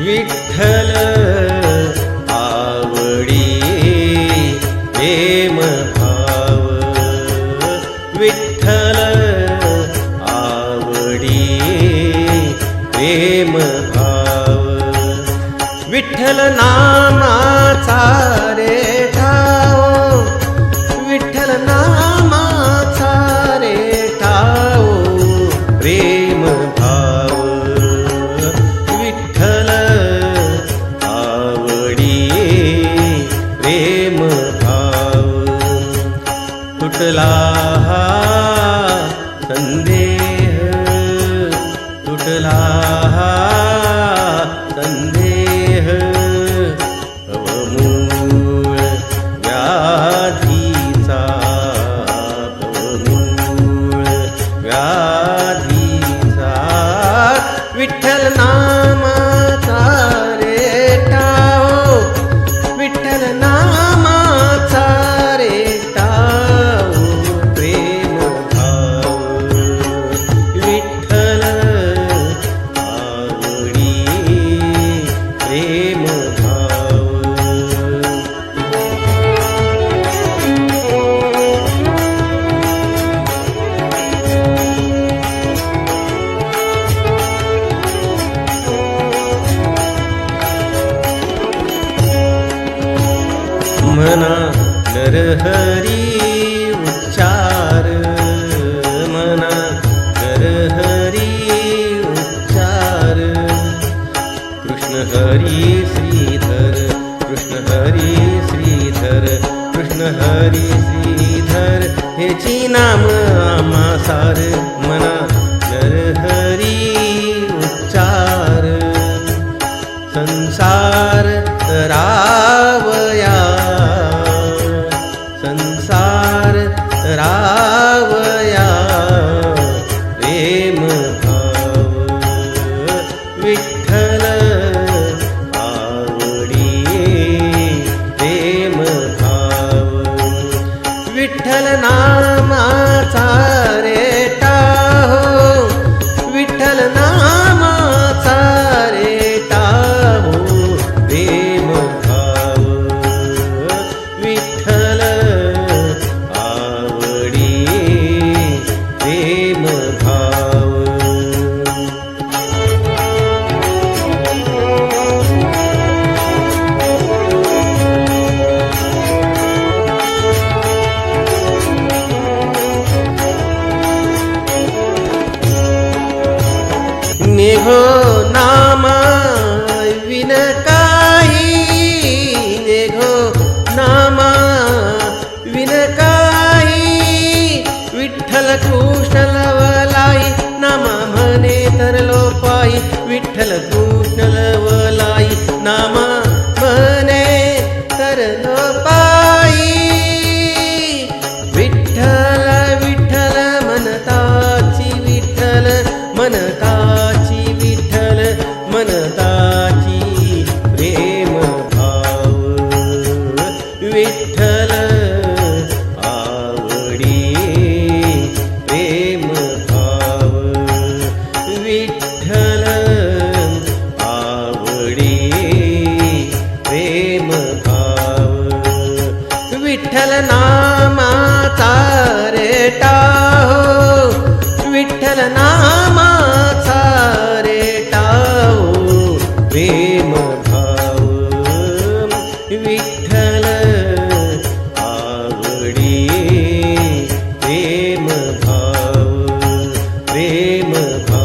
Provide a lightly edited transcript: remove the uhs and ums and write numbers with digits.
विठ्ठल आवडी प्रेम भाव, विठ्ठल आवडी प्रेम भाव, विठ्ठल नामाचा रे ठाव, विठ्ठल नामाचा रे ठाव प्रेम भाव, विठ्ठल आवडी प्रेम भाव. तुटला हा संदेह, तुटला हा संदेह, भवमूळ व्याधीचा, भवमूळ व्याधीचा, विठ्ठल नामाचा रे ठाव, विठ्ठल नामाचा रे ठाव प्रेम भाव, विठ्ठल आवडी प्रेम भाव. मना नरहरी उच्चार, मना नरहरी उच्चार, कृष्ण हरी श्रीधर, कृष्ण हरी श्रीधर, कृष्ण हरी श्रीधर हेची नाम आम्हा सार. मना नरहरी उच्चार, संसार तरावया, संसार तरावया प्रेम भाव, विठ्ठल आवडी प्रेम भाव, विठ्ठल नामाचा रे ठाव, विठ्ठल नामाचा रे ठाव प्रेम भाव, विठ्ठल आवडी प्रेम भाव. निघो नामा विन काही, निघो नामा विन काही, विठ्ठल कृष्ण लवलाई, नामा म्हणे तरलो पायी, विठ्ठल कृष्ण लवलाई, नामा म्हणे तरलो पायी, विठ्ठल विठ्ठल म्हणताची, विठ्ठल म्हणताची, विठ्ठल म्हणताची प्रेम भाव, विठ्ठल आवडी प्रेम भाव, विठ्ठल आवडी प्रेम भाव, विठ्ठल नामाचा रे ठाव, विठ्ठल नामाचा रे ठाव प्रेम भाव, विठ्ठल आवडी प्रेम भाव, प्रेम भाव.